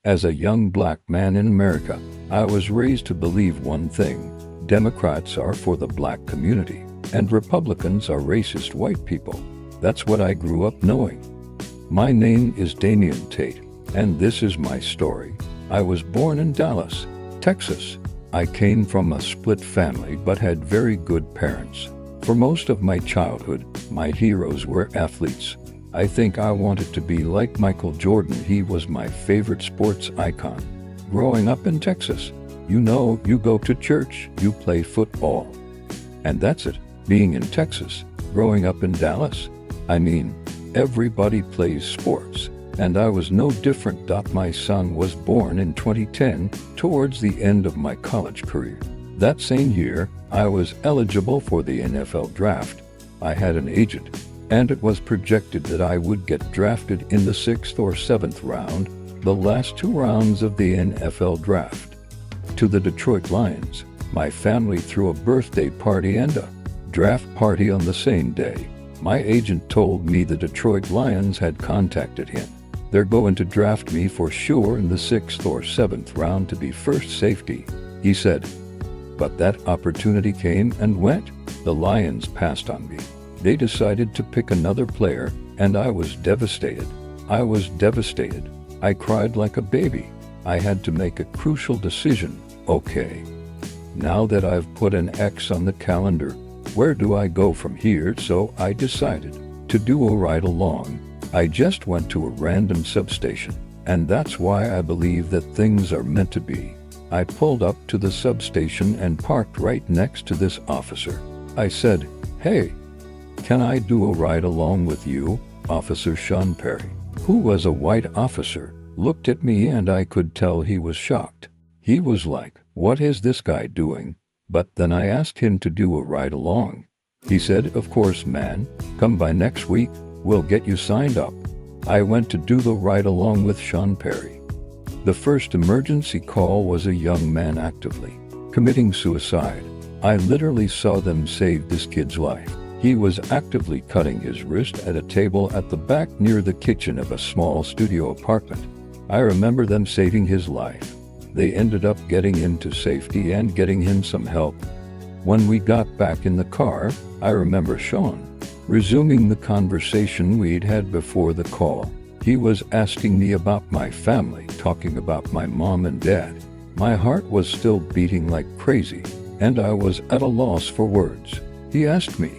As a young black man in America, I was raised to believe one thing: Democrats are for the black community, and Republicans are racist white people. That's what I grew up knowing. My name is Damian Tate, and this is my story. I was born in Dallas, Texas. I came from a split family but had very good parents. For most of my childhood, my heroes were athletes. I think I wanted to be like Michael Jordan. He was my favorite sports icon. Growing up in Texas, you go to church, you play football. And that's it. Being in Texas, growing up in Dallas, everybody plays sports. And I was no different. My son was born in 2010, towards the end of my college career. That same year, I was eligible for the NFL draft. I had an agent, and it was projected that I would get drafted in the 6th or 7th round, the last 2 rounds of the NFL draft. To the Detroit Lions, my family threw a birthday party and a draft party on the same day. My agent told me the Detroit Lions had contacted him. They're going to draft me for sure in the 6th or 7th round to be first safety, he said. But that opportunity came and went. The Lions passed on me. They decided to pick another player, and I was devastated. I cried like a baby. I had to make a crucial decision. Okay, now that I've put an X on the calendar, where do I go from here? So I decided to do a ride-along. I just went to a random substation, and that's why I believe that things are meant to be. I pulled up to the substation and parked right next to this officer. I said, "Hey, can I do a ride along with you?" Officer Sean Perry, who was a white officer, looked at me and I could tell he was shocked. He was like, "What is this guy doing?" But then I asked him to do a ride along. He said, "Of course, man. Come by next week. We'll get you signed up." I went to do the ride along with Sean Perry. The first emergency call was a young man actively committing suicide. I literally saw them save this kid's life. He was actively cutting his wrist at a table at the back near the kitchen of a small studio apartment. I remember them saving his life. They ended up getting him to safety and getting him some help. When we got back in the car, I remember Sean resuming the conversation we'd had before the call. He was asking me about my family, talking about my mom and dad. My heart was still beating like crazy, and I was at a loss for words. He asked me,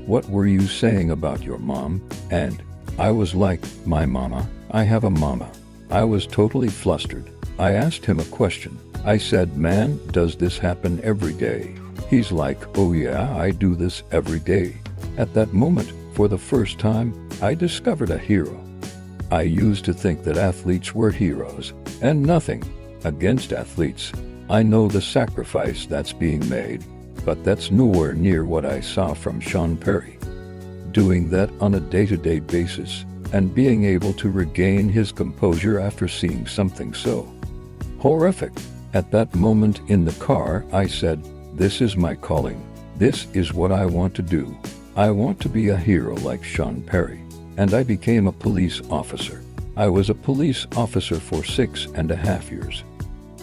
"What were you saying about your mom?" And I was like, "My mama? I have a mama." I was totally flustered. I asked him a question. I said, "Man, does this happen every day?" He's like, "Oh yeah, I do this every day." At that moment, for the first time, I discovered a hero. I used to think that athletes were heroes, and nothing against athletes. I know the sacrifice that's being made, but that's nowhere near what I saw from Sean Perry. Doing that on a day-to-day basis, and being able to regain his composure after seeing something so horrific. At that moment in the car, I said, "This is my calling. This is what I want to do. I want to be a hero like Sean Perry." And I became a police officer. I was a police officer for 6.5 years.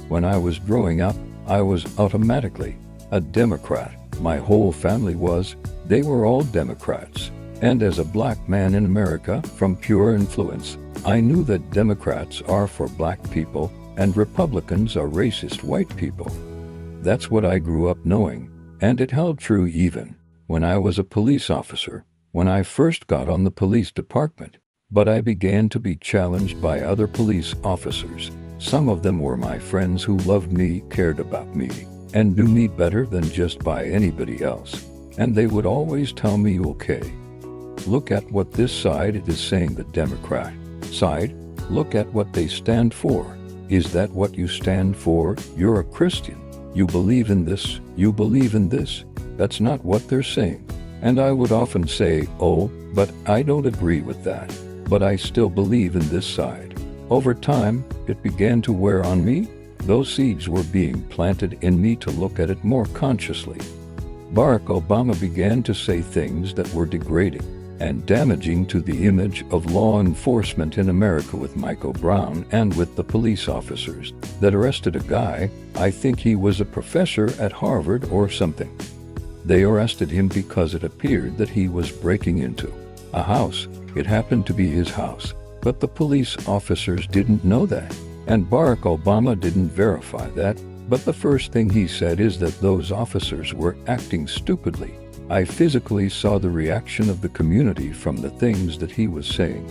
When I was growing up, I was automatically a Democrat. My whole family was. They were all Democrats. And as a black man in America, from pure influence, I knew that Democrats are for black people and Republicans are racist white people. That's what I grew up knowing, and it held true even when I was a police officer. When I first got on the police department, but I began to be challenged by other police officers. Some of them were my friends who loved me, cared about me, and knew me better than just by anybody else. And they would always tell me, "Okay, look at what this side is saying, the Democrat side. Look at what they stand for. Is that what you stand for? You're a Christian. You believe in this. You believe in this. That's not what they're saying." And I would often say, "Oh, but I don't agree with that. But I still believe in this side." Over time, it began to wear on me. Those seeds were being planted in me to look at it more consciously. Barack Obama began to say things that were degrading. and damaging to the image of law enforcement in America with Michael Brown and with the police officers that arrested a guy. I think he was a professor at Harvard or something. They arrested him because it appeared that he was breaking into a house. It happened to be his house, but the police officers didn't know that, and Barack Obama didn't verify that. But the first thing he said is that those officers were acting stupidly. I physically saw the reaction of the community from the things that he was saying.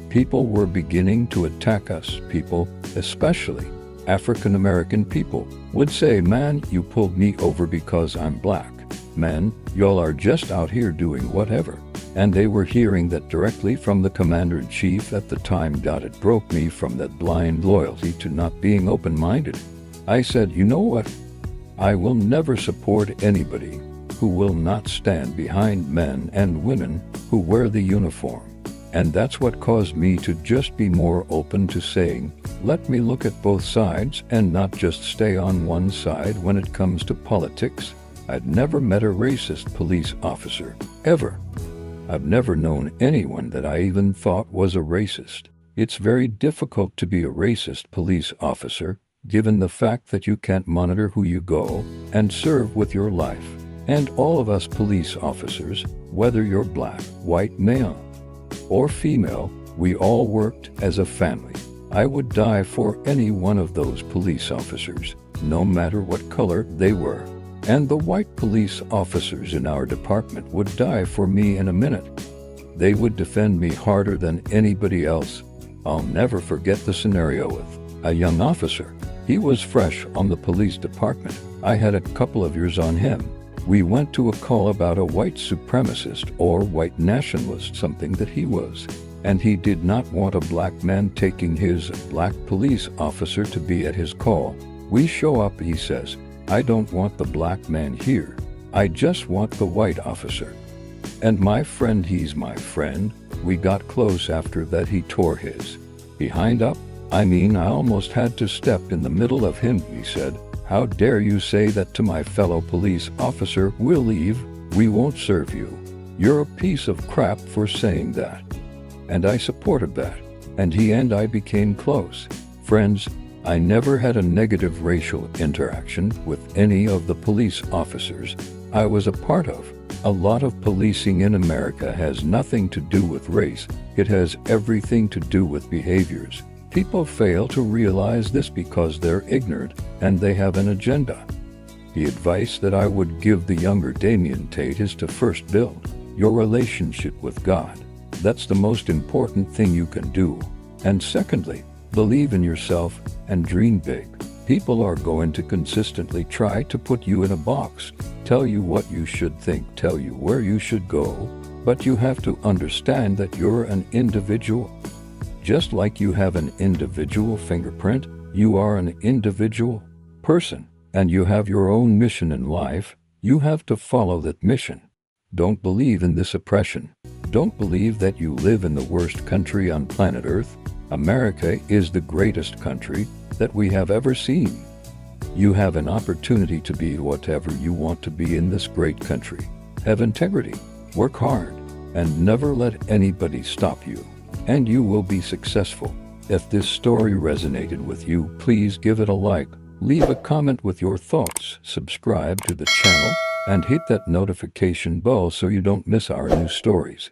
People were beginning to attack us. People, especially African American people, would say, "Man, you pulled me over because I'm black. Man, y'all are just out here doing whatever." And they were hearing that directly from the commander-in-chief at the time. It broke me from that blind loyalty to not being open-minded. I said, you know what? I will never support anybody who will not stand behind men and women who wear the uniform. And that's what caused me to just be more open to saying, let me look at both sides and not just stay on one side when it comes to politics. I'd never met a racist police officer, ever. I've never known anyone that I even thought was a racist. It's very difficult to be a racist police officer, given the fact that you can't monitor who you go and serve with your life. And all of us police officers, whether you're black, white, male, or female, we all worked as a family. I would die for any one of those police officers, no matter what color they were. And the white police officers in our department would die for me in a minute. They would defend me harder than anybody else. I'll never forget the scenario with a young officer. He was fresh on the police department. I had a couple of years on him. We went to a call about a white supremacist or white nationalist, something that he was. And he did not want a black man taking his black police officer to be at his call. We show up, he says, I don't want the black man here. I just want the white officer. And my friend, he's my friend. We got close after that. He tore his behind up. I mean, I almost had to step in the middle of him. He said, how dare you say that to my fellow police officer? We'll leave. We won't serve you. You're a piece of crap for saying that. And I supported that. And he and I became close friends. I never had a negative racial interaction with any of the police officers I was a part of. A lot of policing in America has nothing to do with race. It has everything to do with behaviors. People fail to realize this because they're ignorant and they have an agenda. The advice that I would give the younger Damian Tate is to first build your relationship with God. That's the most important thing you can do. And secondly, believe in yourself and dream big. People are going to consistently try to put you in a box, tell you what you should think, tell you where you should go, but you have to understand that you're an individual. Just like you have an individual fingerprint, you are an individual person, and you have your own mission in life. You have to follow that mission. Don't believe in this oppression. Don't believe that you live in the worst country on planet Earth. America is the greatest country that we have ever seen. You have an opportunity to be whatever you want to be in this great country. Have integrity, work hard, and never let anybody stop you, and you will be successful. If this story resonated with you, please give it a like, leave a comment with your thoughts, subscribe to the channel, and hit that notification bell so you don't miss our new stories.